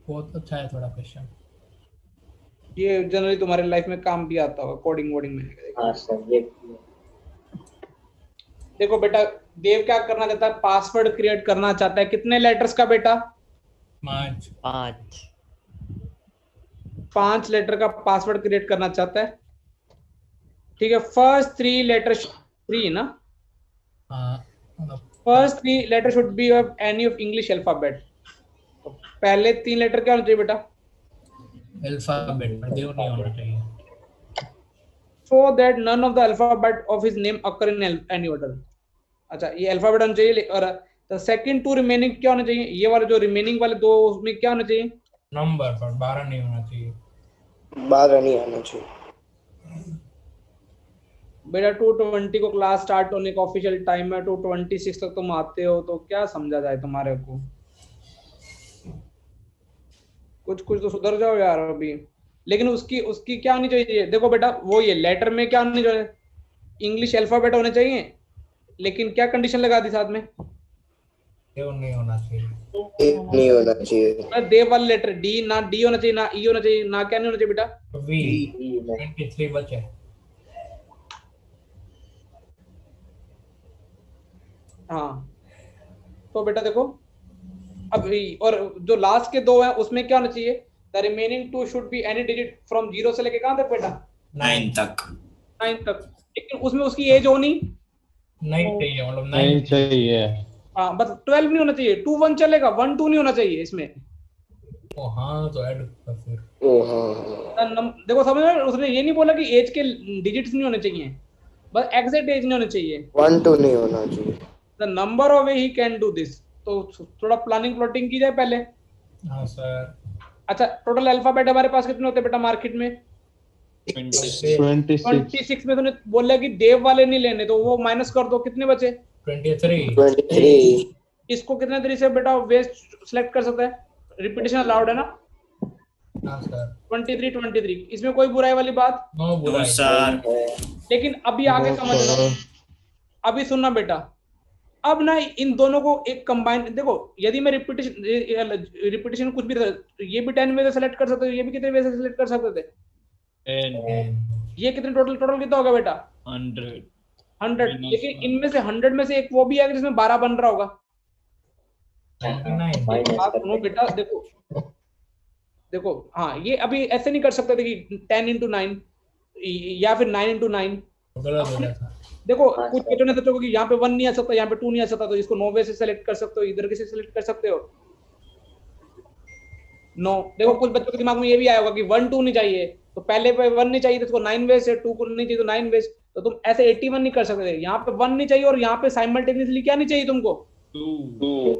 बहुत अच्छा है थोड़ा क्वेश्चन। ये जनरली तुम्हारे लाइफ में काम भी आता होगा, कोडिंग वोडिंग में। हाँ सर ये देखो बेटा, देव क्या करना चाहता है, पासवर्ड क्रिएट करना चाहता है। कितने लेटर्स का बेटा? 5। 5 5 लेटर का पासवर्ड क्रिएट करना चाहता है। ठीक है, फर्स्ट 3 लेटर 3 ना, हाँ मतलब first 3 letter should be of any of English alphabet. तो पहले 3 लेटर क्या होना चाहिए बेटा? अल्फाबेट पर देव नहीं होना चाहिए। so that none of the alphabet of his name occur in any order। अच्छा, ये अल्फाबेट होना चाहिए। और द सेकंड 2 रिमेनिंग क्या होना चाहिए? ये वाले जो रिमेनिंग वाले 2, उसमें क्या होना चाहिए? नंबर पर 12 नहीं होना चाहिए। 12 नहीं आना चाहिए। बेटा 2:20 को क्लास स्टार्ट होने का ऑफिशियल टाइम है, 2:26 तक तुम आते हो, तो क्या समझा जाए तुम्हारे को? कुछ कुछ तो सुधर जाओ यार अभी। लेकिन उसकी उसकी क्या होनी चाहिए? देखो बेटा, वो ये लेटर में क्या होनी चाहिए? इंग्लिश अल्फाबेट होने चाहिए। लेकिन क्या कंडीशन लगा दी साथ में? देव नहीं होना चाहिए। नहीं होना चाहिए। देव वाला लेटर डी, ना डी होना चाहिए, ना ई होना चाहिए, ना क्या नहीं होना चाहिए बेटा? वी 23 बचे। हाँ, तो बेटा देखो अभी, और जो लास्ट के 2 हैं उसमें क्या होना चाहिए? The remaining 2 should be any digit from 0 से लेके कहां तक बेटा? 9 तक। 9 तक। लेकिन उसमें उसकी एज होनी नहीं चाहिए, मतलब नहीं 9 चाहिए। हाँ, बस 12 नहीं होना चाहिए। 2 1 चलेगा, 1 2 नहीं होना चाहिए इसमें। ओ हाँ, तो ऐड कर फिर। ओ हाँ देखो समझ में, उसने ये नहीं बोला कि एज के डिजिट्स नहीं होने चाहिए, बस एग्जैक्ट एज नहीं होनी चाहिए। 1 2 नहीं होना चाहिए। The number of way he can do this. तो थोड़ा प्लानिंग प्लॉटिंग की जाए पहले। हाँ सर। अच्छा, टोटल अल्फाबेट हमारे पास कितने होते हैं बेटा मार्केट में? 26 26 में तूने बोला कि देव वाले नहीं लेने, तो वो माइनस कर दो, कितने बचे? 23। 23 इसको कितने तरीके से बेटा वेस्ट सिलेक्ट कर सकता है? रिपीटेशन अलाउड है ना? हाँ सर। 23 इसमें कोई बुराई वाली बात? नो नो बुराई। सर। लेकिन अभी आगे समझना, अभी सुनना बेटा। अब ना इन दोनों को एक कंबाइन, देखो यदि मैं रिपीटेशन कुछ भी, ये भी 10 वे से सिलेक्ट कर सकते हो, ये भी कितने वे से सिलेक्ट कर सकते थे? ये कितने टोटल कितना होगा बेटा? 100। लेकिन इनमें से 100 में से एक वो भी है जिसमें 12 बन रहा होगा। 99। बात सुनो बेटा, देखो देखो, हाँ ये अभी ऐसे नहीं कर सकते थे कि 10 into 9 या फिर 9 into 9। गलत हो जाता। देखो कुछ बच्चों ने सोचा कि यहाँ पे 1 नहीं आ सकता, यहाँ पे 2 नहीं आ सकता, तो इसको 9 वे से सेलेक्ट कर सकते हो, इधर के से सेलेक्ट कर सकते हो। नो, देखो कुछ बच्चों के दिमाग में ये भी आया होगा कि 1 2 नहीं चाहिए, तो पहले पे 1 नहीं चाहिए तो इसको 9 वे से, 2 को नहीं चाहिए तो 9 वे से, तो तुम ऐसे 81 नहीं कर सकते। यहाँ पे 1 नहीं चाहिए और यहाँ पे साइमल्टेनियसली क्या नहीं चाहिए तुमको? 2।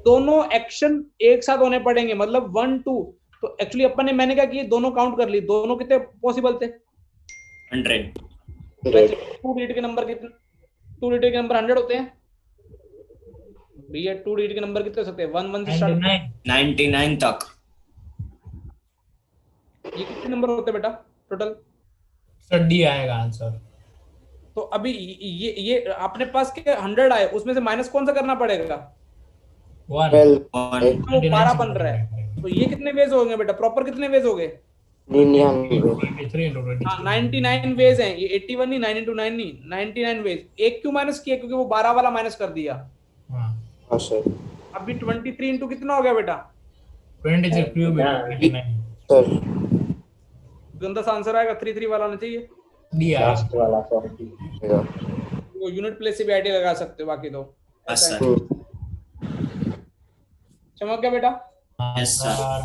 दोनों एक्शन एक साथ होने पड़ेंगे, मतलब 1 2। तो एक्चुअली अपन ने, मैंने क्या किया, दोनों काउंट कर ली, दोनों कितने पॉसिबल थे? 100। 2 डिजिट के नंबर कितने? 2 डिजिट के नंबर 100 होते हैं भैया। 2 डिजिट के नंबर कितने हो सकते हैं? 1 1 से स्टार्ट। 99 तक। ये कितने नंबर होते हैं बेटा टोटल? सर डी आएगा आंसर। तो अभी ये अपने पास के 100 आए, उसमें से माइनस कौन सा करना पड़ेगा? 1। 12 बन रहा है, तो ये कितने वेज हो गए बेटा? प्रॉपर कितने वेज हो गए? 99 वेज हैं। ये 81 नहीं, 9 into 9 नहीं, 99 वेज। एक क्यों माइनस किया? क्योंकि वो 12 वाला माइनस कर दिया। हाँ सर। अभी 23 इंटू कितना हो गया बेटा? 23 क्यूब 89 सर गंदा सा आंसर आएगा, 3 3 वाला होना चाहिए। डी आएगा। लास्ट वाला 40 वो यूनिट प्लेस से भी आईडी लगा सकते हो, बाकी तो यस सर। चमक गया बेटा? Yes sir.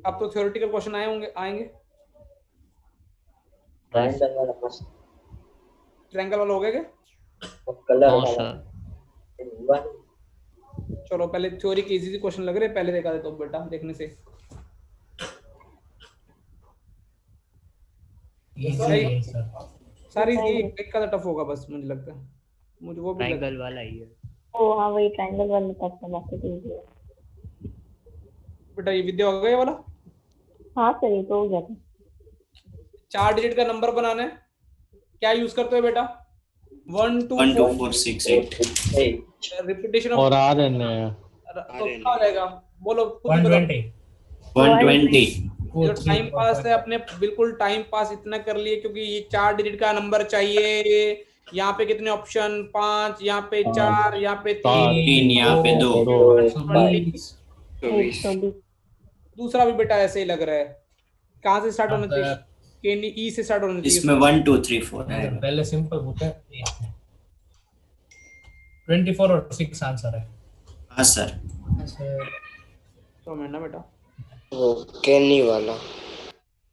अब तो थ्योरेटिकल क्वेश्चन आएंगे। ट्रायंगल वाला मस्त ट्रायंगल वाला हो गया क्या? कलर हाँ वाला सर। हुआ नहीं। चलो पहले थ्योरी के इजी क्वेश्चन लग रहे हैं, पहले देखा देता हूँ बेटा, देखने से। Easy sir. सारी एक का टफ होगा बस, मुझे लगता है, मुझे वो भी लगता ट्रायंगल वाला ही है। ओ हाँ, वही ट्रायंगल वाला तक तो बाकी चीज है। बेटा ये विद्या हो गया ये वाला। हाँ सर, ये तो हो गया था। 4 डिजिट का नंबर बनाना है, क्या यूज करते हो बेटा? 1 2 1 2 4 4 6 8। रिपीटेशन और ऑफ आ रहे हैं तो क्या हो जाएगा बोलो खुद ही बताओ। 120 120 जो टाइम पास है अपने बिल्कुल टाइम पास इतना कर लिए क्योंकि ये 4 डिजिट का नंबर चाहिए। यहाँ पे कितने ऑप्शन 5, यहाँ पे 4, यहाँ पे 3 यहाँ पे 2 120 दूसरा भी बेटा ऐसे ही लग रहा है। कहाँ से स्टार्ट होना चाहिए? केनी ई से स्टार्ट होना चाहिए। इसमें 1 2 3 4 है। पहले सिंपल होता है 24 और 6 आंसर है। हाँ सर। तो मैं ना बेटा वो केनी वाला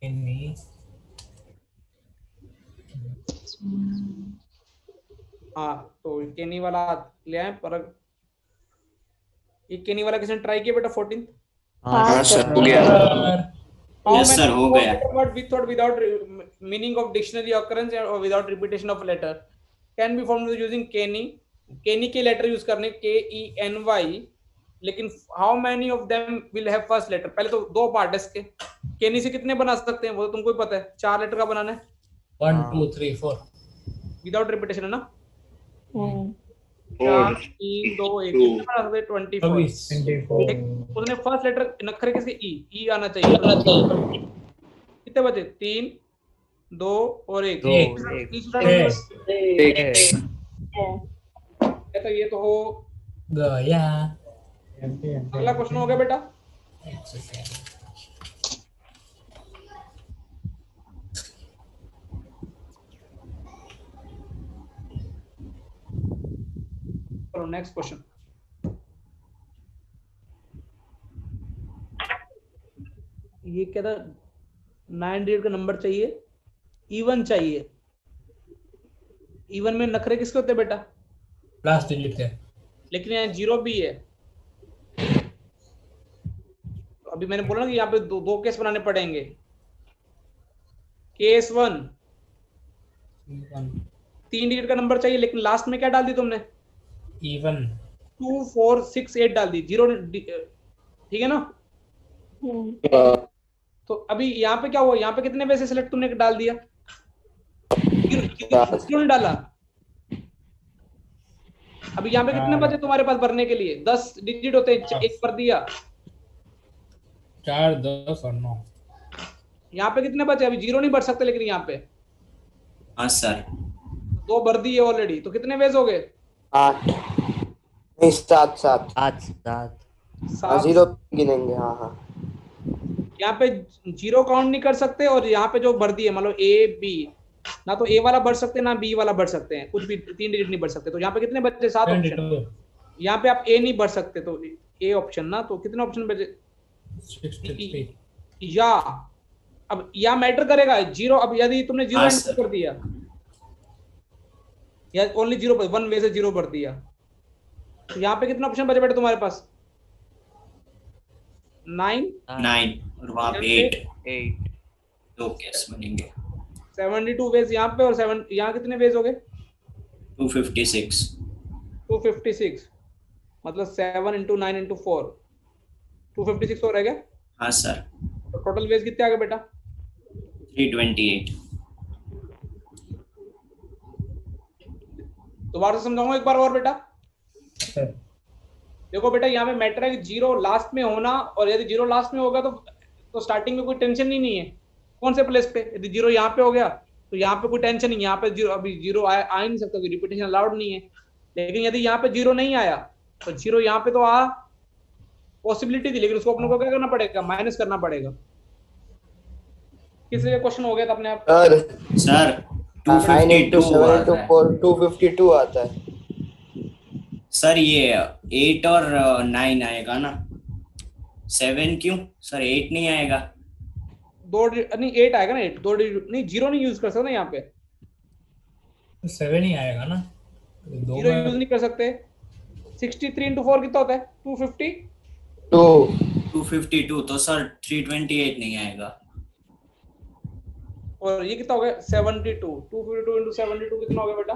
इन्हीं हाँ तो केनी वाला ले आए पर ये केनी वाला किसने ट्राई किया बेटा 14? हाँ सर हो गया Yes, sir, हो गया। What with or without meaning of dictionary occurrence or without repetition of letter can be formed using Kenny. Kenny के लेटर यूज करने KENY, लेकिन how many of them will have first letter? पहले तो दो part है इसके। Kenny से कितने बना सकते हैं वो तो तुमको ही पता है। 4 लेटर का बनाना है 1 2 3 4 विदाउट रिपीटेशन है ना। 4 हम्म 3 2 1 कितने बना सकते हैं 24। 24 उसने फर्स्ट लेटर नखरे किसके ई आना चाहिए। कितने बचे 3 2 और 1 तो ये तो हो गया। अगला क्वेश्चन हो गया बेटा। चलो नेक्स्ट क्वेश्चन। ये क्या था 9 डिजिट का नंबर चाहिए इवन चाहिए। इवन में नखरे किसके होते हैं बेटा? लास्ट डिजिट है लेकिन यहाँ 0 भी है। तो अभी मैंने बोला ना कि यहाँ पे दो केस बनाने पड़ेंगे। केस 1 3 डिजिट का नंबर चाहिए लेकिन लास्ट में क्या डाल दी तुमने? इवन 2 4 6 8 डाल दी 0। ठीक है ना। तो अभी यहाँ पे क्या हुआ? यहाँ पे कितने वैसे सिलेक्ट तुमने डाल दिया? क्यों नहीं डाला? अभी यहाँ पे कितने बचे तुम्हारे पास भरने के लिए? 10 डिजिट होते हैं, एक भर दिया। 4 10 और 9। यहाँ पे कितने बचे? अभी 0 नहीं भर सकते लेकिन यहाँ पे हाँ सर। 2 भर दिए ऑलरेडी। तो कितने वेज हो गए? 8 नहीं 7 7। 0 गिनेंगे हाँ हाँ यहाँ पे 0 काउंट नहीं कर सकते और यहाँ पे जो भर दिए मतलब ए बी, ना तो ए वाला भर सकते ना बी वाला भर सकते हैं, कुछ भी 3 डिजिट नहीं भर सकते। तो यहाँ पे कितने बचे? 7 ऑप्शन। यहाँ पे आप ए नहीं भर सकते तो ए ऑप्शन ना। तो कितने ऑप्शन बचे? 63। या अब या मैटर करेगा 0। अब यदि तुमने 0 एंटर कर दिया या ओनली 0 पर 1 वे से 0 भर दिया तो यहाँ पे कितने ऑप्शन बचे बेटे तुम्हारे पास? 9 और वहाँ पे 8 दो केस बनेंगे। 72 वेज यहाँ पे और 7 यहाँ कितने वेज हो गए? 256 मतलब 7 into 9 into 4 256 हो रहेगा। हाँ सर। तो टोटल वेज कितने आ गए बेटा? 328। दोबारा से समझाऊंगा एक बार और बेटा। देखो बेटा यहाँ पे मैटर है कि 0 लास्ट में होना, और यदि 0 लास्ट में होगा तो स्टार्टिंग में कोई टेंशन ही नहीं है। कौन से प्लेस पे? यदि 0 यहाँ पे हो गया तो यहाँ पे कोई टेंशन नहीं। यहाँ पे 0 अभी 0 आ ही नहीं सकता, कोई रिपीटेशन अलाउड नहीं है। लेकिन यदि यहाँ पे 0 नहीं आया तो 0 यहाँ पे तो पॉसिबिलिटी थी, लेकिन उसको अपने को क्या करना पड़ेगा? माइनस करना पड़ेगा। किसी का क्वेश्चन हो गया था अपने आप? सर 9 into 7 252 into 4 252 आता है सर। ये 8 और 9 आएगा ना। 7 क्यों सर? 8 नहीं आएगा। 2 नहीं 8 आएगा ना। 8 2 नहीं 0 नहीं यूज कर सकते ना यहाँ पे। 7 ही आएगा ना। 0 यूज नहीं कर सकते। 63 into 4 कितना होता है? 252 तो सर 328 नहीं आएगा। और ये कितना हो गया? 72 252 into 72 कितना हो गया बेटा?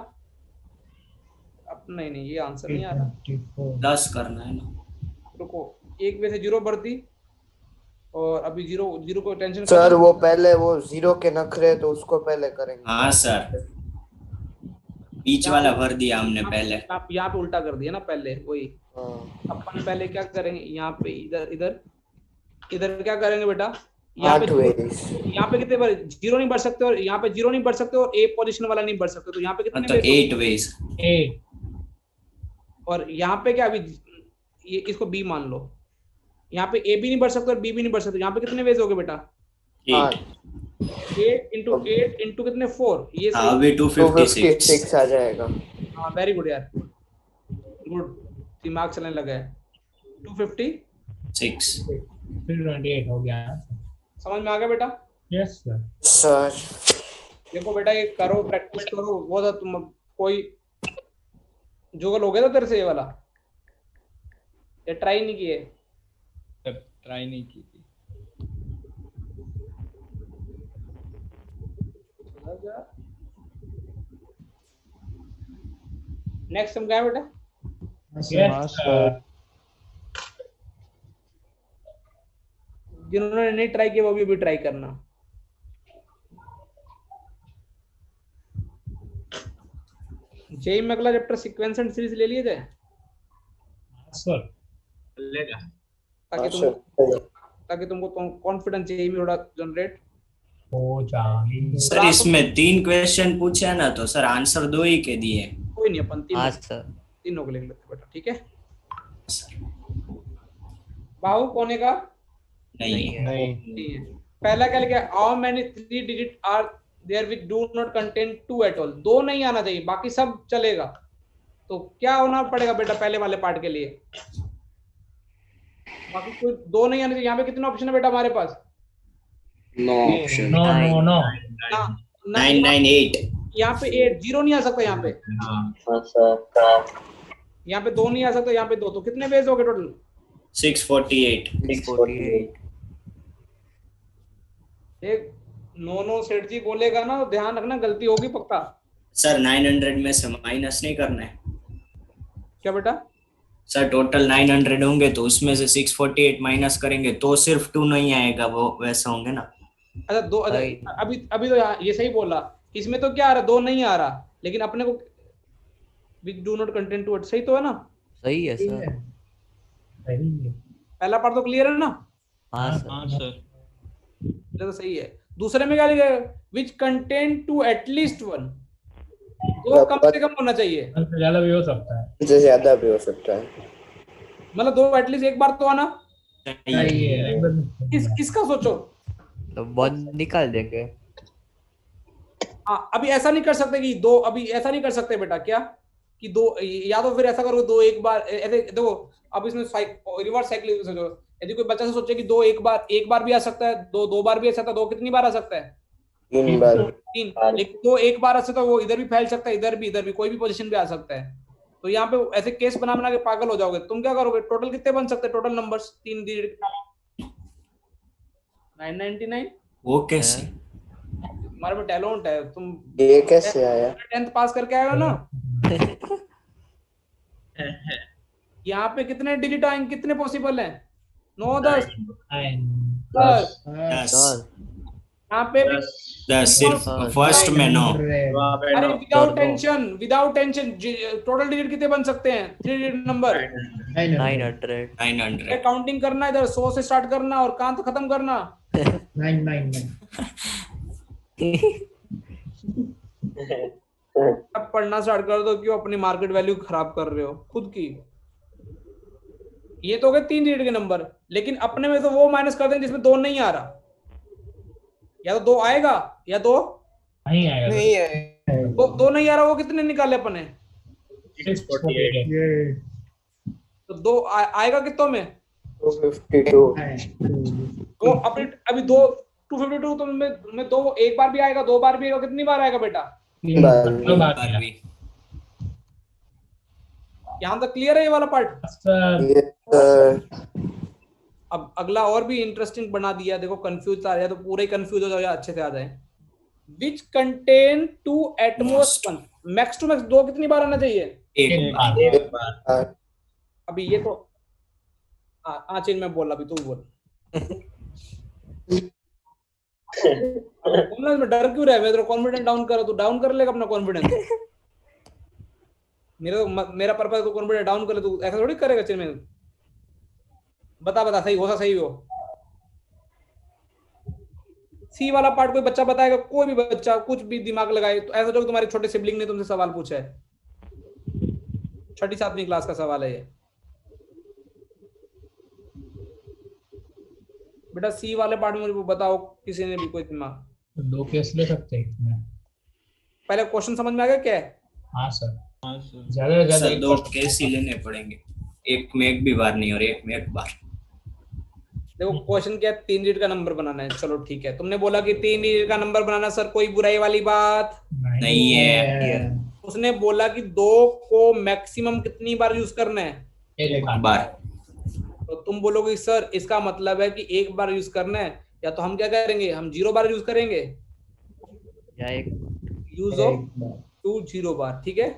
अब नहीं ये आंसर नहीं आ रहा। 10 करना है ना। रुको, एक में से 0 भर दी और अभी 0 को टेंशन सर। वो पहले वो 0 के नखरे तो उसको पहले करेंगे। हाँ सर, बीच वाला भर दिया हमने पहले। यहाँ पे उल्टा कर दिया ना पहले। वही हाँ। अपन पहले क्या करेंगे, यहाँ पे इधर इधर इधर क्या करेंगे बेटा, यहाँ 8 पे वेज। यहाँ पे कितने बार जीरो नहीं बढ़ सकते और यहाँ पे जीरो नहीं बढ़ सकते और ए पोजीशन वाला नहीं बढ़ सकते, तो यहाँ पे कितने मतलब ways 8 ways। 8 और यहाँ पे क्या, अभी ये इसको बी मान लो, यहाँ पे ए भी नहीं बढ़ सकता और बी भी नहीं बढ़ सकते, यहाँ पे कितने वेज हो गए बेटा, 8। 8 इंटू कितने 4, ये हाँ सही। अभी 256। 256 आ जाएगा। हाँ वेरी गुड यार, गुड, दिमाग चलने लगा है। 256 फिर 28 हो गया। समझ में आ गया बेटा? Yes sir. सर देखो बेटा ये करो, प्रैक्टिस करो, वो था तुम कोई जुगल हो गया था तेरे से ये वाला, ये ट्राई नहीं किए? ट्राई नहीं की थी। नेक्स्ट हम क्या है बेटा? Yes sir. जिन्होंने नहीं ट्राई किया वो भी ट्राई करना। जेई में अगला चैप्टर सीक्वेंस एंड सीरीज ले लिए थे सर ताकि तुमको कॉन्फिडेंस जेई में थोड़ा जनरेट हो जाए। सर इसमें 3 क्वेश्चन पूछे हैं ना, तो सर आंसर 2 ही के दिए। कोई नहीं, अपन सर तीनों को लिख लेते बेटा, ठीक है? बाहु कोने का नहीं है। नहीं है। पहला क्या लिखा है, how many 3 digit are there which do not contain 2 at all, 2 नहीं आना चाहिए, बाकी सब चलेगा। तो क्या होना पड़ेगा बेटा पहले वाले पार्ट के लिए, बाकी कोई 2 नहीं आने चाहिए। यहाँ पे कितने ऑप्शन है बेटा हमारे पास? No option. No no no 9 9 8। यहाँ पे 8 जीरो नहीं आ सकता, यहाँ पे हाँ सर। यहाँ पे 2 नहीं आ सकता, यहाँ पे 2, तो कितने वेज हो गए टोटल? 648। 648। एक नो सेठ जी बोलेगा ना, ध्यान रखना गलती होगी पक्का। सर 900 में से माइनस नहीं करना है क्या बेटा? सर, टोटल 900 होंगे तो उसमें से 648 माइनस करेंगे तो सिर्फ 2 नहीं आएगा, वो वैसा होंगे ना। अच्छा 2, अभी तो ये सही बोला, इसमें तो क्या आ रहा, 2 नहीं आ रहा, लेकिन अपने को विच डू नॉट कंटेन 2, सही तो है ना? सही है सर। सही है। पहला पार्ट तो क्लियर है ना? हाँ हाँ सर। सर। ये तो सही है। दूसरे में क्या लिखा है, विच कंटेन 2 एटलीस्ट 1, 2 कम से कम होना चाहिए, उससे ज्यादा भी हो सकता है। इससे ज्यादा भी हो सकता है, मतलब 2 एटलीस्ट एक बार तो आना। सही है एकदम। इसका सोचो, तो 1 निकाल देंगे। हाँ अभी ऐसा नहीं कर सकते कि 2, अभी ऐसा नहीं कर सकते बेटा, क्या कि 2, या तो फिर ऐसा करो 2 एक बार, ऐसे देखो अब इसमें रिवर्स साइकिल सोचो, यदि कोई बच्चा से सोचे कि 2 एक बार भी आ सकता है, 2 2 बार भी आ सकता है, 2 कितनी बार आ सकता है? 3 बार। 3, लेकिन 2 एक बार आ सकता है, वो इधर भी फैल सकता है, इधर भी कोई भी पोजीशन पे आ सकता है। तो यहाँ पे ऐसे केस बना के पागल हो जाओगे। तुम क्या करोगे, टोटल कितने बन सकते हैं, टोटल नंबर्स 3 डिजिट 999। वो कैसे? तुम्हारे में टैलेंट है, तुम ये कैसे आया? 10th पास करके आए हो ना। यहाँ पे कितने डिजिट आएंगे, कितने पॉसिबल हैं? 9 10 10। 10। यहाँ पे 10 सिर्फ फर्स्ट में 9। अरे विदाउट टेंशन टोटल डिजिट कितने बन सकते हैं, 3 डिजिट नंबर? 900। काउंटिंग करना, इधर 100 से स्टार्ट करना और कहाँ तक खत्म करना। 999 अब पढ़ना स्टार्ट कर दो, क्यों अपनी मार्केट वैल्यू खराब कर रहे हो खुद की। ये तो हो गए 3 डिजिट के नंबर, लेकिन अपने में तो वो माइनस कर देंगे जिसमें 2 नहीं आ रहा, या तो 2 आएगा या 2 नहीं आएगा। नहीं है। 2 नहीं आ रहा, वो कितने निकाले अपने? 648 तो 2 आएगा कितनों में? 252। तो अभी 252 तो में 2 एक बार भी आएगा, 2 बार भी आएगा, कितनी बार आएगा बेटा? 3 बार बार भी। यहाँ तक क्लियर है ये वाला पार्ट? अब अगला और भी इंटरेस्टिंग बना दिया, देखो कंफ्यूज आ रहा है तो पूरे कंफ्यूज हो जाओ या अच्छे से आ जाए। Which contain 2 at most 1, max two max 2 कितनी बार आना चाहिए? एक बार। अभी ये तो चेंज में बोल, अभी तू बोल। में डर क्यों रहा है? मैं कॉन्फिडेंस डाउन करो, तो डाउन कर लेगा अपना कॉन्फिडेंस। मेरा पर्पस है तो कॉन्फिडेंस डाउन कर ले, तू ऐसा थोड़ी करेगा। चेंज में बता बता, सही हो सा सही हो। सी वाला पार्ट कोई बच्चा बताएगा, कोई भी बच्चा कुछ भी दिमाग लगाए तो ऐसा जो तुम्हारे छोटे सिबलिंग ने तुमसे सवाल पूछा है, 6ठी-7वीं क्लास का सवाल है ये। बेटा सी वाले पार्ट में मुझे बताओ किसी ने भी कोई दिमाग। तो 2 केस ले सकते हैं इसमें। पहले क्वेश्चन समझ में आ गया क्या है? हाँ सर, हाँ सर। ज्यादा से ज्यादा सर 2 केस ही लेने पड़ेंगे, एक में एक भी बार नहीं और एक में एक बार। देखो क्वेश्चन क्या है, 3 डिजिट का नंबर बनाना है। चलो ठीक है, तुमने बोला कि 3 डिजिट का नंबर बनाना सर, कोई बुराई वाली बात नहीं है। उसने बोला कि 2 को मैक्सिमम कितनी बार यूज करना है? एक बार। बार। तो तुम बोलोगे सर इसका मतलब है कि एक बार यूज करना है, या तो हम क्या करेंगे, हम 0 बार यूज करेंगे, या एक यूज ऑफ 2 0 बार, ठीक है।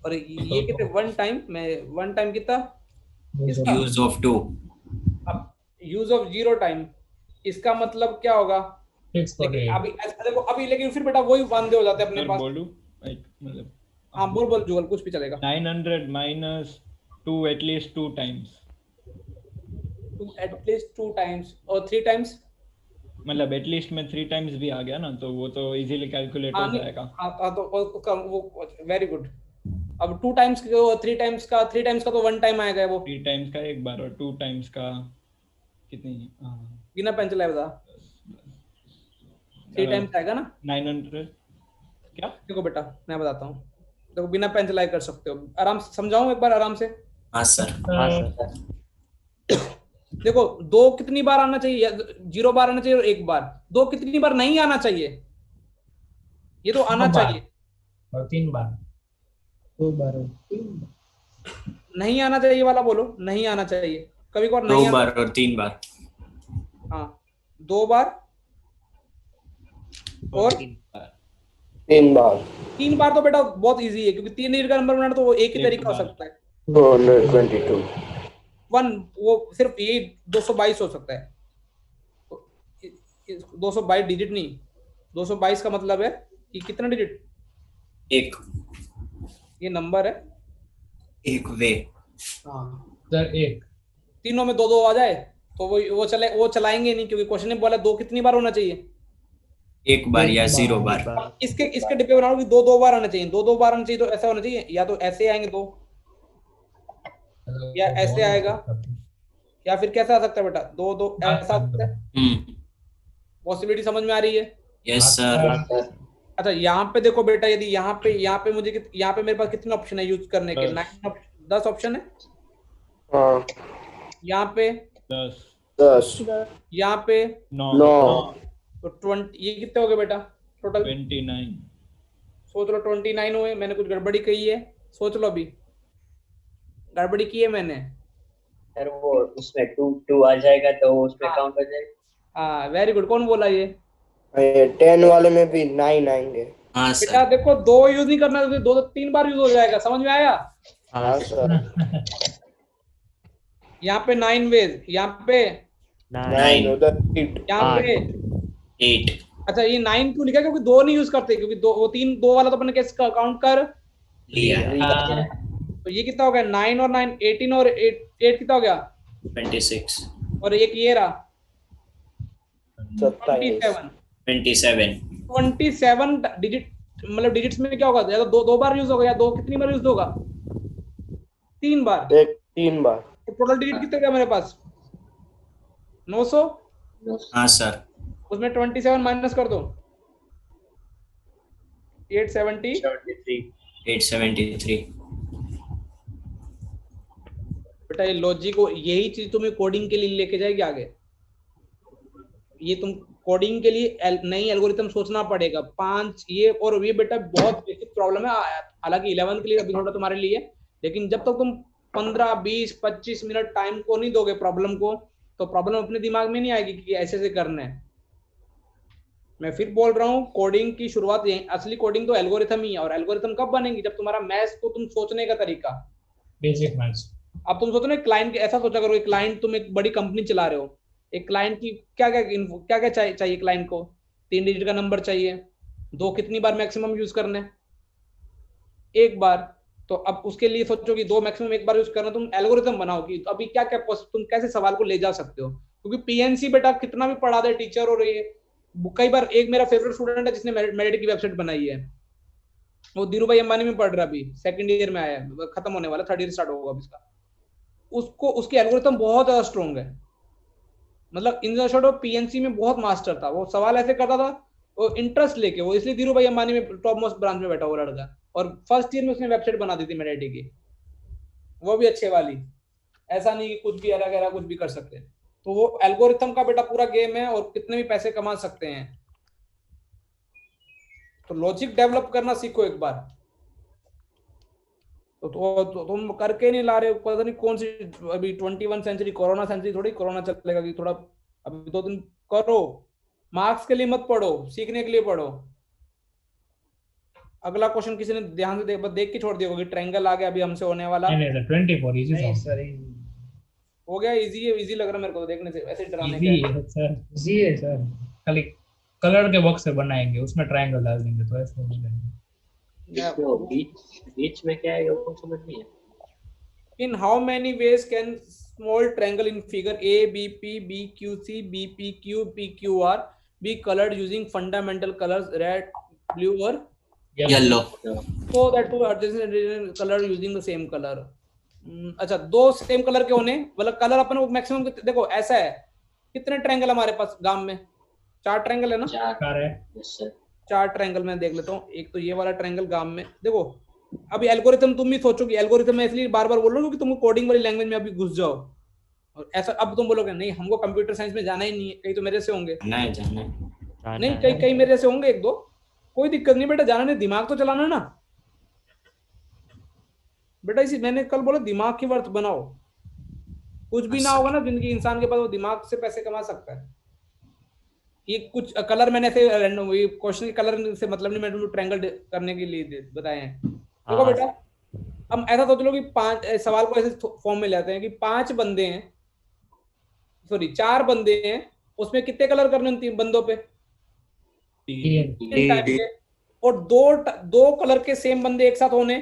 और ये कितने वन टाइम में, वन टाइम कितना इसका? Use of 2। अब यूज ऑफ 0 टाइम, इसका मतलब क्या होगा? 648। लेकिन अभी ऐसा देखो, अभी लेकिन फिर बेटा वही वादे हो जाते हैं अपने सर पास। बोलूं मतलब हाँ बोल बोल जुगल, कुछ भी चलेगा। 900 minus 2 at least 2 times, at least 2 times और 3 टाइम्स। मतलब एटलीस्ट में 3 टाइम्स भी आ गया ना, तो वो तो इजीली कैलकुलेट हो जाएगा। हाँ तो वो वेरी गुड। अब 2 टाइम्स का, 3 टाइम्स का, 3 टाइम्स का तो 1 टाइम आएगा वो। 3 टाइम्स का एक बार और 2 टाइम्स का कितनी? बिना पेन चलाए बता, 3 टाइम्स आएगा ना 900 क्या? देखो बेटा मैं बताता हूँ, देखो बिना पेन चलाए कर सकते हो, आराम से समझाऊं एक बार आराम से। हाँ सर। हाँ सर। देखो 2 कितनी बार आना चाहिए, 0 बार आना चाहिए और 1 बार। 2 कितनी बार नहीं आना चाहिए, ये तो आना 2 बार चाहिए। और 3 बार। 2 बार और 3 नहीं आना चाहिए वाला बोलो, नहीं आना चाहिए कभी कभार, 2 नहीं आना। बार और 3 बार। हाँ 2 बार और 3 बार। 3 बार तो बेटा बहुत इजी है, क्योंकि 3 डिजिट का नंबर बनाना तो वो एक ही तरीका हो सकता है। 222। 1 वो सिर्फ यही 222 हो सकता है, तो 222 डिजिट नहीं, 222 का मतलब है कि कितना डिजिट? एक। ये नंबर है। एक वे। हाँ सर 1। तीनों में 2 2 आ जाए तो वो चलाएंगे नहीं, क्योंकि क्वेश्चन ने बोला 2 कितनी बार होना चाहिए? एक बार या 0 बार। अब इसके डिब्बे बनाओ कि 2 2 बार आना चाहिए, 2 2 बार आना चाहिए, तो ऐसा होना चाहिए, या तो ऐसे आएंगे 2, या ऐसे आएगा, या फिर कैसा आ सकता है बेटा? 2 2 ऐसा आ सकता है। पॉसिबिलिटी समझ में आ रही है? Yes sir. अच्छा यहाँ पे देखो बेटा, यदि यहाँ पे मुझे यहाँ पे मेरे पास कितने ऑप्शन है यूज करने के? 10 ऑप्शन है। हाँ यहाँ पे 10। यहाँ पे 9। तो 20, ये कितने हो गए बेटा टोटल? 29। सोच लो 29 हुए। मैंने कुछ गड़बड़ी कही है? सोच लो, अभी गड़बड़ी की है मैंने? सर वो उसमें 2 आ जाएगा तो उसमें काउंट हो जाएगा। हाँ वेरी गुड। कौन बोला ये? 10 वाले में भी 9 आएंगे। हाँ बेटा सर। देखो 2 यूज नहीं करना, 2 तो 3 बार यूज हो जाएगा, समझ में आया? हाँ सर। यहाँ पे 9 वेज, यहाँ पे 9 उधर 8। यहाँ पे 8। अच्छा ये 9 क्यों लिखा? क्योंकि 2 नहीं यूज करते, क्योंकि 2 वाला तो अपने कैसे काउंट कर लिया। तो ये कितना हो गया? 9 और 9 18 और 8 कितना हो गया? 26। और एक ये रहा 27। 27 डिजिट, मतलब डिजिट्स में क्या होगा? या तो 2 बार यूज होगा, या 2 कितनी बार यूज होगा? 3 बार। 3 बार। तो टोटल डिजिट कितने गया मेरे पास? 900। हाँ सर। उसमें 27 माइनस कर दो, 870। 873। बेटा ये लॉजिक को, यही चीज तुम्हें कोडिंग के लिए लेके जाएगी आगे। ये तुम कोडिंग के लिए नई एल्गोरिथम सोचना पड़ेगा। 5 ये, और ये बेटा बहुत बेसिक प्रॉब्लम है, हालांकि 11 के लिए अभी थोड़ा तुम्हारे लिए, लेकिन जब तक तुम 15 20 25 मिनट टाइम को नहीं दोगे प्रॉब्लम को, तो प्रॉब्लम अपने दिमाग में नहीं आएगी कि ऐसे ऐसे करना है। मैं फिर बोल रहा हूँ, कोडिंग की शुरुआत यही, असली कोडिंग तो एल्गोरिथम ही है। और एल्गोरिथम कब बनेंगी? जब तुम्हारा मैथ्स को तुम सोचने का तरीका, बेसिक मैथ्स। अब तुम सोचो ना, क्लाइंट ऐसा सोचा करो, एक क्लाइंट, तुम एक बड़ी कंपनी चला रहे हो, एक क्लाइंट की क्या क्या चाहिए क्लाइंट को? 3 डिजिट का नंबर चाहिए, 2 कितनी बार मैक्सिमम यूज करना है? 1 बार। तो अब उसके लिए सोचो कि 2 मैक्सिमम एक बार यूज करना, तुम एल्गोरिथम बनाओ कि अभी क्या क्या तुम कैसे सवाल को ले जा सकते हो, क्योंकि पीएनसी बेटा कितना भी पढ़ा दे टीचर, और ये कई बार एक मेरा फेवरेट स्टूडेंट है जिसने मेरिट की वेबसाइट बनाई है, वो धीरू भाई अंबानी में पढ़ रहा, अभी सेकंड ईयर में आया है, खत्म होने वाला, थर्ड ईयर स्टार्ट होगा अभी इसका। उसको उसकी एल्गोरिथम बहुत ज्यादा स्ट्रॉन्ग है, मतलब इन शॉर्ट वो पीएनसी में बहुत मास्टर था, वो सवाल ऐसे करता था वो इंटरेस्ट लेके, वो इसलिए धीरू भाई अंबानी में टॉप मोस्ट ब्रांच में बैठा हुआ लड़का, और फर्स्ट ईयर में उसने वेबसाइट बना दी थी मेरिट की, वो भी अच्छे वाली, ऐसा नहीं कि कुछ भी अरा गहरा कुछ भी कर सकते। तो वो एल्गोरिथम का बेटा पूरा गेम है, और कितने भी पैसे कमा सकते हैं। तो लॉजिक डेवलप करना सीखो एक बार। तो तुम करके नहीं ला रहे हो, पता नहीं कौन सी अभी 21 सेंचुरी, कोरोना सेंचुरी थोड़ी कोरोना चलेगा कि थोड़ा अभी 2 दिन करो, मार्क्स के लिए मत पढ़ो, सीखने के लिए पढ़ो। अगला क्वेश्चन किसी ने ध्यान से देख के छोड़ दिया होगा कि ट्रायंगल आ गया अभी हमसे होने वाला, नहीं सर 24 इजी सर, हो गया इजी है, इजी लग रहा है मेरे को तो देखने से, ऐसे डराने इजी का है सर, इजी है सर, खाली कलर के बॉक्स से बनाएंगे, उसमें ट्रायंगल डाल देंगे तो ऐसे हो जाएगा। बीच में क्या है वो समझ नहीं है। In how many ways can small triangle in figure ABP, BQC, BPQ, PQR be colored using fundamental colors red, blue or yellow. so that two adjacent color using the same color? अच्छा, 2 same colour के होने, मतलब colour अपन maximum देखो ऐसा है, कितने triangle हमारे पास गांव में? 4 ट्रायंगल है ना? 4 है। 4 ट्रायंगल में देख लेता हूँ। एक तो ये वाला ट्रायंगल गांव में देखो। अभी एल्गोरिथम तुम भी सोचो कि एल्गोरिथम मैं इसलिए बार बार बोल रहा हूँ कि तुम कोडिंग वाली लैंग्वेज में अभी घुस जाओ, और ऐसा अब तुम बोलोगे नहीं हमको कंप्यूटर साइंस में जाना ही नहीं है, कई तो मेरे से होंगे, जाना है। नहीं कई मेरे से होंगे 1-2, कोई दिक्कत नहीं बेटा, जाना नहीं, दिमाग तो चलाना ना बेटा। इसी मैंने कल बोला दिमाग की वर्थ बनाओ, कुछ भी ना होगा ना जिंदगी इंसान के पास, वो दिमाग से पैसे कमा सकता है। ये कुछ कलर मैंने ऐसे क्वेश्चन के कलर से मतलब नहीं, मैंने ट्रायंगल करने के लिए बताए हैं। देखो बेटा, हम ऐसा सोच लो कि 5 सवाल को ऐसे फॉर्म में लाते हैं कि 5 बंदे हैं, सॉरी 4 बंदे हैं, उसमें कितने कलर करने उन 3 बंदों पे? 3 टाइप के, और 2 कलर के सेम बंदे एक साथ होने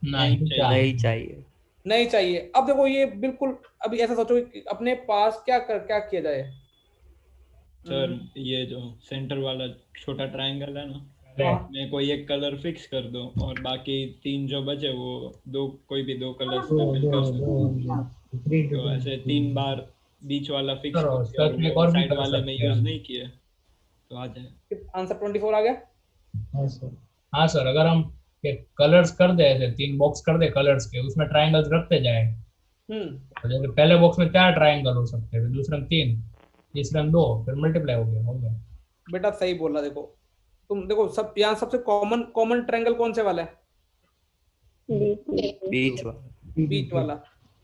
नहीं चाहिए। नहीं चाहिए। अब देखो ये बिल्कुल, अभी ऐसा सोचो कि अपने पास क्या किया जाए सर, ये जो सेंटर वाला छोटा ट्रायंगल है ना, हाँ। में कोई एक कलर फिक्स कर दो, और बाकी 3 जो बचे वो कोई भी 2 कलर्स दो, में फिल कर दो, सकते। तो ऐसे 3 बार बीच वाला फिक्स करो, कर साथ में दिया, एक और और भी साइड कर वाले में सकते हैं। यूज नहीं किए तो आ जाए। आंसर 24 आ गया। हाँ सर, अगर हम कलर्स कर दे, ऐसे 3 बॉक्स कर दे कलर्स के, उसमें ट्रायंगल्स रखते जाए, तो जैसे पहले बॉक्स में 4 ट्रायंगल हो सकते हैं, दूसरे में 3, तीसरे में 2, फिर मल्टीप्लाई हो गया। बेटा सही बोला। देखो तुम देखो, सब यहाँ सबसे कॉमन ट्रायंगल कौन से वाला है? बीच वाला।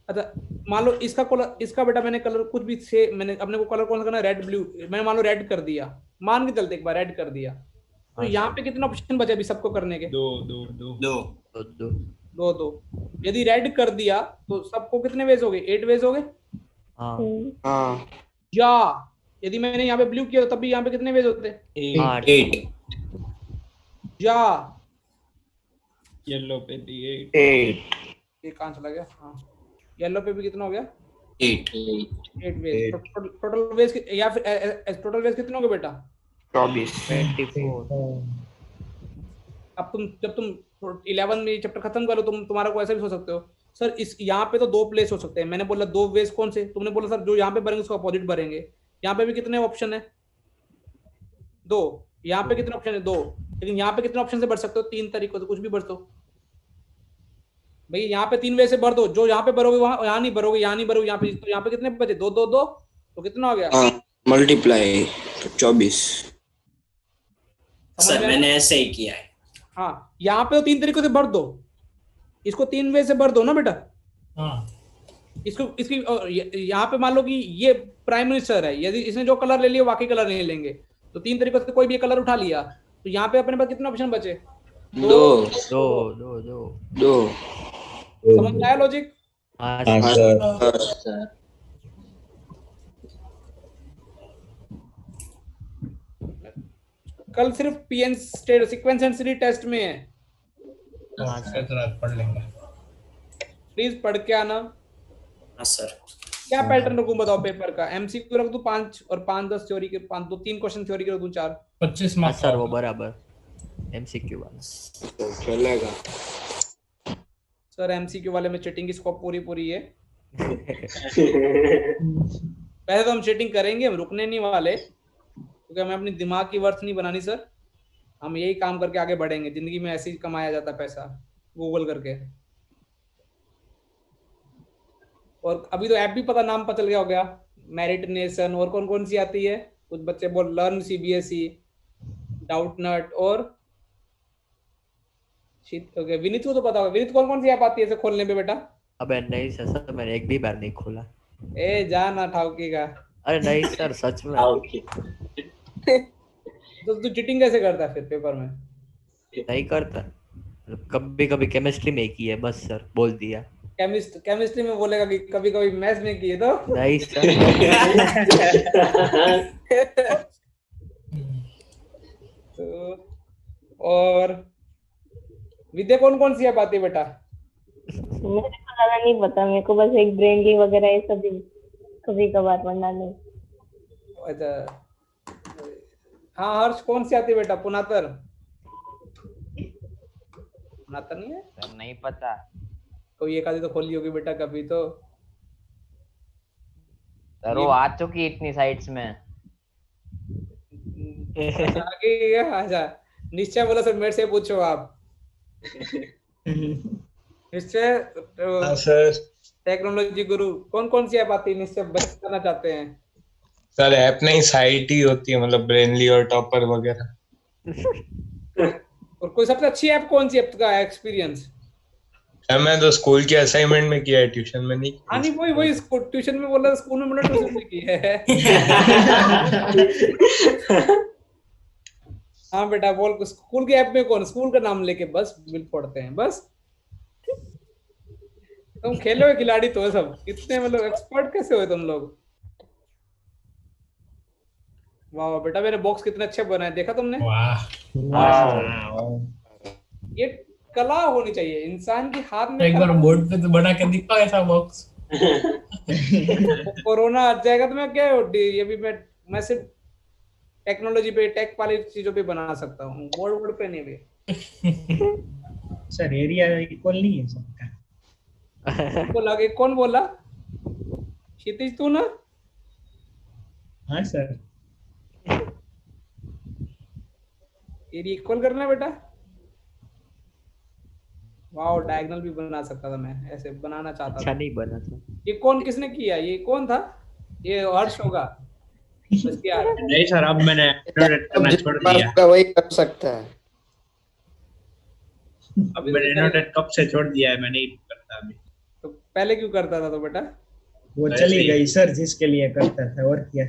अच्छा मान लो इसका बेटा मैंने कलर कुछ भी से, मैंने अपने को कलर कौन सा करना, रेड ब्लू, मैंने मान लो रेड कर दिया, मान के चलते एक बार रेड कर दिया, तो यहाँ पे कितने ऑप्शन बचे अभी सबको करने के? 2। यदि रेड कर दिया तो सबको कितने वेज हो गए? 8 वेज हो गए। हाँ या यदि मैंने यहाँ पे ब्लू किया तो तब भी यहाँ पे कितने वेज होते? 8। या येलो पे भी 8। ये कहाँ चला गया? हाँ, येलो पे भी कितना हो गया? 8 वेज। टोटल वेज या फिर टोटल वेज कितने हो गए बेटा? 24। अब जब तुम 11 में चैप्टर खत्म करो, तुम्हारा को ऐसा भी सोच सकते हो सर, इस यहाँ पे तो 2 प्लेस हो सकते हैं। मैंने बोला 2 वेज कौन से? तुमने बोला सर जो यहाँ पे भरेंगे उसको अपोजिट भरेंगे। यहाँ पे भी कितने ऑप्शन है? 2। यहाँ पे कितने ऑप्शन है? 2। लेकिन यहाँ पे कितने ऑप्शन से भर सकते हो? 3 तरीकों से कुछ भी भर दो भाई। यहाँ पे 3 वे से भर दो, जो यहाँ पे भरोगे वहां, यहाँ नहीं भरोगे, यहाँ नहीं भरोगे, यहाँ पे, तो यहाँ पे कितने बचे? 2 2 2, तो कितना हो गया? मल्टीप्लाई 24। सर मैंने ऐसे ही किया है। हाँ, यहाँ पे तो 3 तरीकों से भर दो, इसको 3 वे से भर दो ना बेटा। हाँ, इसकी यहाँ पे मान लो कि ये प्राइम मिनिस्टर है, यदि इसने जो कलर ले लिया बाकी कलर नहीं लेंगे, तो 3 तरीकों से कोई भी कलर उठा लिया, तो यहाँ पे अपने पास कितने ऑप्शन बचे? 2। समझ में आया लॉजिक? कल सिर्फ पीएन स्टेट सीक्वेंस एंड सीरीज टेस्ट में है। पढ़ लेंगे। प्लीज पढ़ के आना। हाँ सर। क्या पैटर्न रखूं बताओ पेपर का? एमसीक्यू रख दूं 5 और 5-10 थ्योरी के, 5 2-3 क्वेश्चन थ्योरी के रख दूं 4? 25 हाँ मार्क्स सर वो बराबर एमसीक्यू वाला चलेगा। सर एमसीक्यू वाले में चीटिंग की स्कोप पूरी है। पहले तो हम चीटिंग करेंगे, हम रुकने नहीं वाले, क्योंकि हमें अपनी दिमाग की वर्थ नहीं बनानी सर। हम यही काम करके आगे बढ़ेंगे, जिंदगी में ऐसे ही कमाया जाता है पैसा, गूगल करके। और अभी तो ऐप भी पता, नाम पता चल गया हो गया, मेरिट नेशन, और कौन कौन सी आती है, कुछ बच्चे बोल लर्न सीबीएसई, डाउटनट और ओके। विनीत को तो पता होगा। विनीत कौन कौन सी ऐप आती है ऐसे खोलने पे बेटा? अबे नहीं सर मैंने एक भी बार नहीं खोला। ए जाना ठाउकी का। अरे नहीं सर सच में। तो तू चीटिंग कैसे करता है फिर पेपर में? नहीं करता, कभी कभी केमिस्ट्री में की है बस सर, बोल दिया। केमिस्ट्री में बोलेगा कि कभी कभी मैथ्स में की है तो? नहीं सर। तो और विद्या कौन कौन सी ऐप आती है बेटा? मेरे को ज्यादा नहीं पता, मेरे को बस एक ब्रेनली वगैरह ये सब कभी कभार पढ़ना नहीं। अच्छा हाँ हर्ष कौन सी आती है बेटा? पुनातर? पुनातर नहीं है सर, नहीं पता। कोई एक आधी तो खोली होगी बेटा कभी तो। सर वो आ चुकी इतनी साइट्स में। आगे अच्छा निश्चय बोला सर, मेरे से पूछो आप। निश्चय सर टेक्नोलॉजी गुरु कौन कौन सी ऐप आती है निश्चय बताना चाहते हैं? सर ऐप नहीं साइट ही होती है, मतलब ब्रेनली और टॉपर वगैरह। और कोई सबसे अच्छी ऐप कौन सी ऐप का एक्सपीरियंस? मैं तो स्कूल के असाइनमेंट में किया है, ट्यूशन में नहीं। हाँ नहीं वही ट्यूशन में बोला, स्कूल में बोला, ट्यूशन में की है। हाँ बेटा बोल, स्कूल के ऐप में कौन? स्कूल का नाम लेके बस बिल पढ़ते हैं बस। तुम खेलो हुए खिलाड़ी तो सब, कितने मतलब एक्सपर्ट कैसे हुए तुम लोग? वाह बेटा मेरे बॉक्स कितने अच्छे बनाए, देखा तुमने? वाह ये कला होनी चाहिए इंसान के हाथ में। एक बार बोर्ड पे तो बना के दिखा ऐसा बॉक्स। कोरोना आ जाएगा तो मैं क्या ये भी मैं सिर्फ टेक्नोलॉजी पे, टेक वाली चीजों पे बना सकता हूँ, बोर्ड पे नहीं भी। सर एरिया इक्वल नहीं है सबका। बोला कि कौन बोला? क्षितिज तू ना? हाँ सर। एरिया इक्वल करना बेटा। वाओ डायगोनल भी बना सकता था मैं, ऐसे बनाना चाहता था। अच्छा नहीं बना था। ये कौन किसने किया? ये कौन था? ये हर्ष होगा। नहीं सर अब मैंने करना छोड़ दिया। वही कर सकता है। अभी मैंने एनोटेट कब से छोड़ दिया है, मैं नहीं करता अभी। तो पहले क्यों करता था तो बेटा? वो चली गई सर जिसके लिए करता था, और क्या।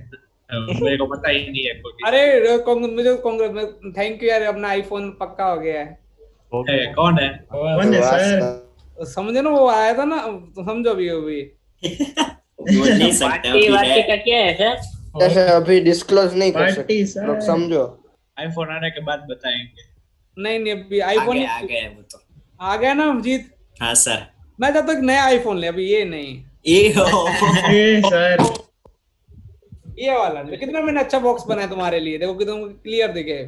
मेरे को पता ही नहीं है कोई। अरे मुझे थैंक यू यार, अपना आईफोन पक्का हो गया है। कौन है? कौन है सर? समझे ना, वो आया था ना, तो समझो भी बोल नहीं सकते पार्टी का क्या है सर? जैसे अभी डिस्क्लोज नहीं कर सकते लोग, समझो। आईफोन आने के बाद बताएंगे। नहीं अभी आईफोन आ गया वो तो आ गया ना जीत। हाँ सर मैं चाहता हूँ नया आईफोन ले, अभी ये नहीं। ये सर ये वाला कितना मैंने अच्छा बॉक्स बनाया तुम्हारे लिए, देखो कि तुम क्लियर दिखे।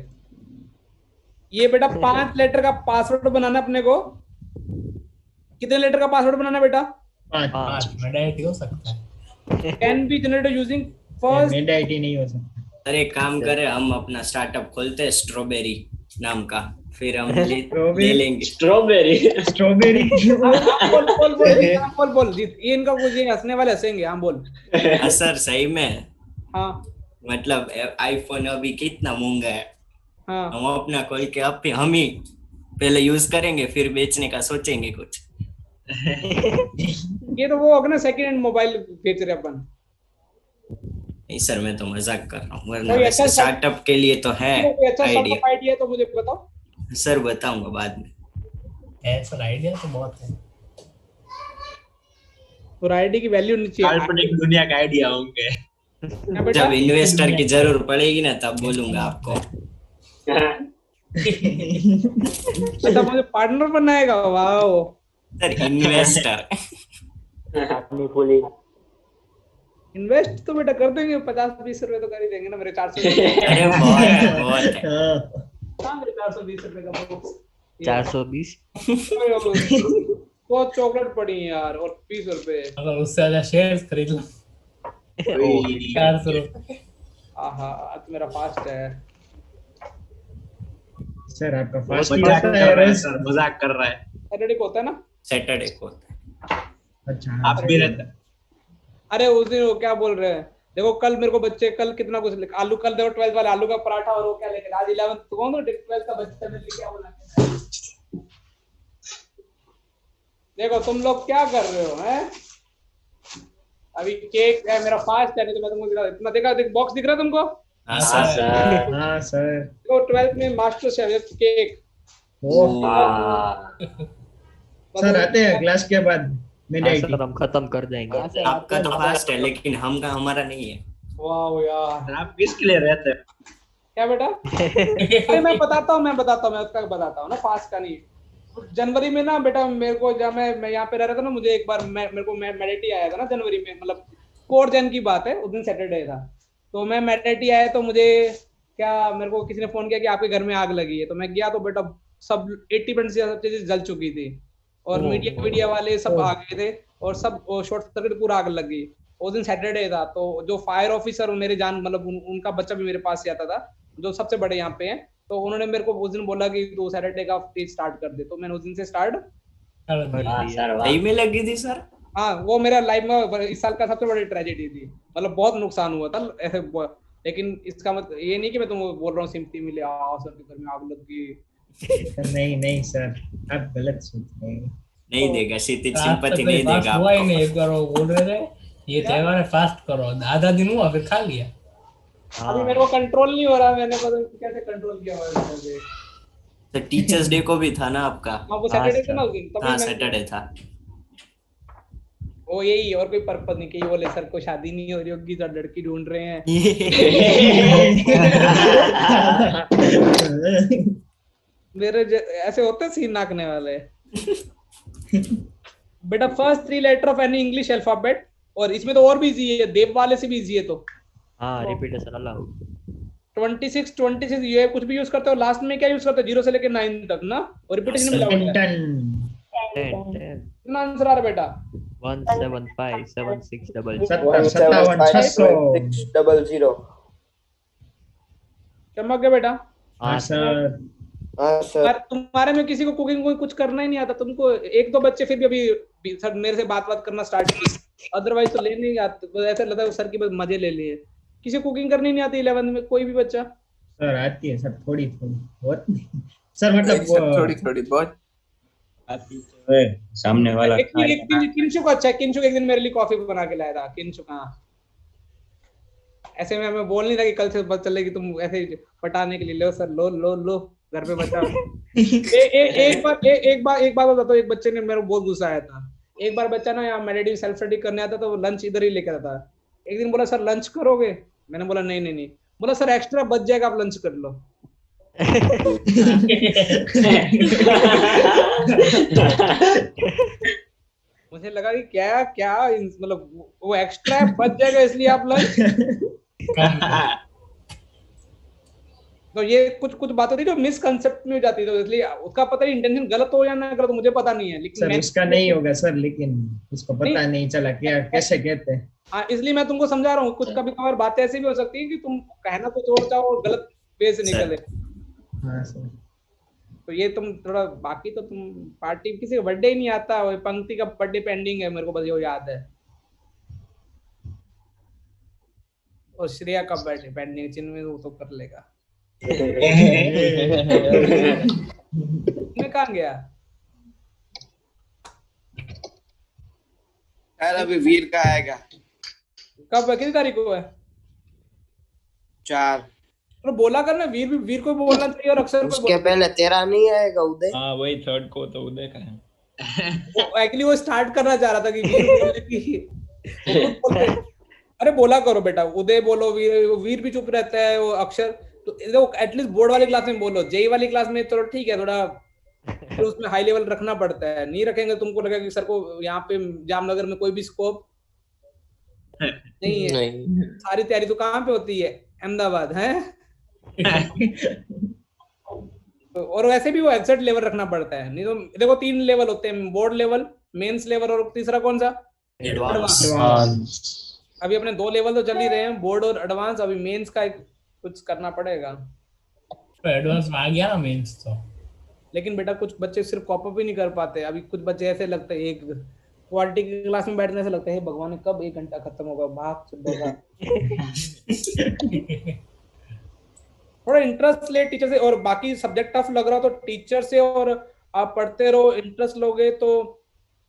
ये बेटा 5 लेटर का पासवर्ड बनाना अपने को। कितने लेटर का पासवर्ड बनाना बेटा? 5 मेडाइटी हो सकता है। Can be generated using first. मेडाइटी नहीं हो सकता। अरे काम करे, हम अपना स्टार्टअप खोलते हैं स्ट्रॉबेरी नाम का, फिर हम ले लेंगे स्ट्रॉबेरी। बोल जीत, ये इनका कुछ ये हंसने वाले हंसेंगे। हाँ बोल। सर सही में हाँ मतलब आईफोन अभी कितना महंगा है। हाँ हम अपना खोल के हम ही पहले यूज करेंगे, फिर बेचने का सोचेंगे कुछ। ये तो वो अपना सेकंड हैंड मोबाइल बेच रहे अपन। नहीं सर मैं तो मजाक कर रहा हूँ, वरना कोई वैसे अच्छा स्टार्टअप के लिए तो है अच्छा आइडिया। आइडिया तो मुझे बताओ सर, बताऊंगा बाद में। ऐसा आइडिया तो बहुत है। और आईडी की वैल्यू नीचे काल्पनिक दुनिया का आइडिया होंगे। जब इन्वेस्टर की जरूरत पड़ेगी ना तब बोलूंगा आपको। अच्छा मुझे पार्टनर बनाएगा? Wow sir investor. अपनी फुली इन्वेस्ट तो बेटा कर देंगे, 50-20 रुपए तो कर ही देंगे ना मेरे 400। अरे बहुत है। हाँ मेरे 420 रुपए का बॉक्स 420 बहुत चॉकलेट पड़ी है यार, और 20 रुपए। अगर उससे ज्यादा शेयर्स खरीद लो 400 रुपए। आहा आज मेरा फास्ट है। सर आपका फास्ट मजाक कर रहा है सर, मजाक कर रहा है। सैटरडे को होता है ना? सैटरडे को होता है। अच्छा आप भी रहता है। अरे उस दिन वो क्या बोल रहे हैं, देखो कल मेरे को बच्चे कल कितना कुछ आलू, कल देखो 12th वाले आलू का पराठा, और वो क्या लेके आज 11th तो कौन 12th का बच्चा ने क्या बोला। देखो तुम लोग क्या कर रहे हो हैं? अभी केक है मेरा फास्ट है, नहीं तो मैं तुमको इतना देखा बॉक्स दिख रहा है तुमको? हाँ सर। हाँ सर। देखो 12th में मास्टर शेफ केक। सर आते हैं क्लास के बाद सर हम खत्म कर देंगे। आपका तो फास्ट है लेकिन हमारा नहीं है। वाह यार आप किसके लिए रहते हैं? क्या बेटा? अरे मैं बताता हूँ मैं उसका बताता हूँ ना, फास्ट का नहीं। जनवरी में ना बेटा मेरे को, जब मैं यहाँ पे रह रहा था ना, मुझे एक बार मेरे को मैडेटी आया था ना जनवरी में, मतलब 4 जन की बात है, उस दिन सैटरडे था। तो मैं मैडेटी आया तो मुझे मेरे को किसी ने फोन किया कि आपके घर में आग लगी है। तो मैं गया तो बेटा सब 80% चीजें जल चुकी थी, और मीडिया वाले सब आ गए थे, और सब शॉर्ट सर्किट पूरा आग लग गई। उस दिन सैटरडे था, तो जो फायर ऑफिसर मेरे मतलब उनका बच्चा भी मेरे पास ही आता था, जो सबसे बड़े यहाँ पे हैं। तो उन्होंने मेरे को उस दिन बोला कि तू सैटरडे का पेज स्टार्ट कर दे। तो मैंने उस दिन से स्टार्ट सही में लगी थी सर। हाँ वो मेरा लाइफ में इस साल का सबसे बड़ी ट्रेजेडी थी, मतलब बहुत नुकसान हुआ था ऐसे। लेकिन इसका मतलब ये नहीं कि मैं तुमको बोल रहा हूँ सिंपैथी मिले, सर के घर में आग लग गई। नहीं सर, आप गलत सोच रहे हैं। नहीं देगा सिंपैथी नहीं देगा। हुआ ही नहीं। एक बार वो बोल रहे थे ये त्योहार है फास्ट करो, आधा दिन हुआ फिर खा लिया। अभी मेरे को कंट्रोल नहीं हो रहा, मैंने पता नहीं कैसे कंट्रोल किया हुआ है। तो टीचर्स डे को भी था ना आपका? हाँ वो सैटरडे था ना उस दिन, हाँ सैटरडे था। वो यही, और कोई पर्पस नहीं कि बोले सर को शादी नहीं हो रही होगी तो लड़की ढूंढ रहे हैं। मेरे ऐसे होते सीन नाकने वाले। बेटा first 3 letter of any English alphabet, और इसमें तो और भी इजी है, देव वाले से भी इजी है। तो हाँ रिपीटेशन अलाउड। 26 ये कुछ भी यूज करते हो, लास्ट में क्या यूज करते हो 0 से लेकर 9 तक ना, और रिपीटेशन भी अलाउड है। कितना आंसर आ रहा बेटा? 1757600 चमक गया बेटा। हाँ सर। सर तुम्हारे में किसी को कुकिंग को कुछ करना ही नहीं आता, तुमको 1-2 बच्चे फिर भी अभी सर मेरे से बात करना स्टार्ट की, अदरवाइज तो ले नहीं आते। ऐसा लगता है सर की बस मजे ले लिए। किसी को कुकिंग करनी नहीं आती 11th में, कोई भी बच्चा? सर आती है सर, थोड़ी बहुत सर, मतलब थोड़ी बहुत आती है। सामने वाला किंचु को अच्छा है, किंचु एक दिन मेरे लिए कॉफी बना के लाया था। किंचु कहाँ? ऐसे में मैं बोल नहीं था कि कल से पता चलेगी तुम ऐसे पटाने के लिए। लो सर, लो घर पे बच्चा। एक बार बताता हूँ, एक बच्चे ने मेरे को बहुत गुस्सा आया था। एक बार बच्चा ना यहाँ मेडिटेशन सेल्फ स्टडी करने आता तो वो लंच इधर ही लेकर आता। एक दिन बोला सर लंच करोगे? मैंने बोला नहीं। बोला सर एक्स्ट्रा बच जाएगा, आप लंच कर लो। मुझे लगा कि क्या मतलब वो एक्स्ट्रा बच जाएगा इसलिए आप लंच। तो ये कुछ बातें थी जो मिसकंसेप्ट में हो जाती है, तो इसलिए उसका पता नहीं इंटेंशन गलत हो या ना गलत मुझे पता नहीं है, लेकिन सर उसका नहीं होगा सर, लेकिन उसको पता नहीं चला क्या कैसे कहते हैं। हाँ इसलिए मैं तुमको समझा रहा हूँ। कुछ कभी कभार बातें ऐसी भी हो सकती है कि तुम कहना कुछ और चाहो और गलत वे से निकले। हाँ सर। तो ये तुम थोड़ा, बाकी तो तुम पार्टी किसी का बर्थडे ही नहीं आता, वो पंक्ति का बर्थडे पेंडिंग है, मेरे को बस ये याद है। और श्रेया का बर्थडे पेंडिंग, चिन्ह वो तो कर लेगा। मैं कहाँ गया यार? अभी वीर का आएगा। कब, कितनी तारीख को है? 4। तो बोला करना, वीर को बोलना चाहिए, और अक्षर को उसके पहले तेरा नहीं आएगा उदय? हाँ वही 3rd को तो उदय का है। एक्चुअली वो स्टार्ट करना चाह रहा था कि वीर बोलने की। अरे बोला करो बेटा, उदय बोलो, वीर भी चुप रहता है, वो अक्षर तो एटलीस्ट बोर्ड वाली क्लास में बोलो। जेई वाली क्लास में तो ठीक है, थोड़ा फिर उसमें हाई लेवल रखना पड़ता है, नहीं रखेंगे तुमको लगेगा कि सर को यहाँ पे जामनगर में कोई भी स्कोप नहीं है। नहीं सारी तैयारी तो कहाँ पे होती है, अहमदाबाद है। और वैसे भी वो एग्जैक्ट लेवल रखना पड़ता है, नहीं तो देखो 3 लेवल होते हैं, बोर्ड लेवल, मेंस लेवल और तीसरा कौन सा, एडवांस। अभी अपने 2 लेवल तो चल ही रहे हैं, बोर्ड और एडवांस। अभी मेंस का एक कुछ करना पड़ेगा। तो एडवांस में आ गया ना मेंस तो। लेकिन बेटा कुछ बच्चे सिर्फ कॉप अप ही नहीं कर पाते। अभी कुछ बच्चे ऐसे लगते हैं, एक क्वालिटी की क्लास में बैठने से लगता है भगवान कब 1 घंटा खत्म होगा, भाग चुदेगा। थोड़ा इंटरेस्ट ले टीचर से, और बाकी सब्जेक्ट टफ लग रहा तो टीचर से, और आप पढ़ते रहो, इंटरेस्ट लोगे तो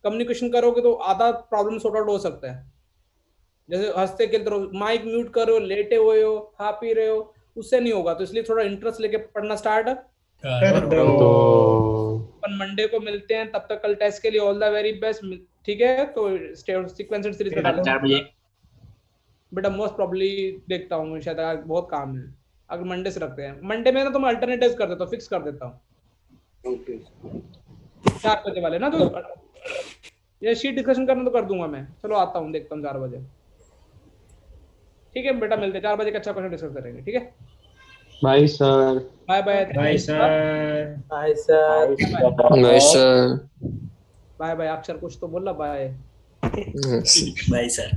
कम्युनिकेशन करोगे तो आधा प्रॉब्लम सॉर्ट आउट हो सकता है। जैसे हंसते खेलते रहो, माइक म्यूट करो, लेटे हुए हो, खा पी रहे हो, उससे नहीं होगा। तो इसलिए थोड़ा इंटरेस्ट लेके पढ़ना स्टार्ट कर दो। अपन मंडे को मिलते हैं, तब तक कल टेस्ट के लिए ऑल द वेरी बेस्ट, ठीक है। तो सीक्वेंसेड सीरीज में 4 बजे बेटा मोस्ट प्रॉब्ली देखता हूँ, शायद आज बहुत काम है। अगर मंडे से रखते हैं, मंडे में ना तो मैं अल्टरनेटिव्स कर देता हूँ, फिक्स कर देता हूँ। ओके 4 बजे वाले ना, तो ये शीट डिस्कशन करना तो कर दूंगा मैं। चलो आता हूँ, देखता हूँ 4 बजे। ठीक है बेटा, मिलते हैं 4 बजे का अच्छा क्वेश्चन डिस्कस करेंगे, ठीक है। Bye sir. Bye bye. Bye sir. Bye sir. Bye sir. Bye bye. अक्षर कुछ तो बोला, बाय। Bye sir.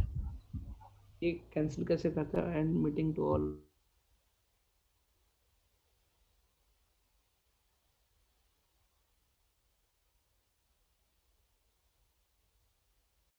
ये कैंसिल कैसे करते हैं, एंड मीटिंग टू ऑल।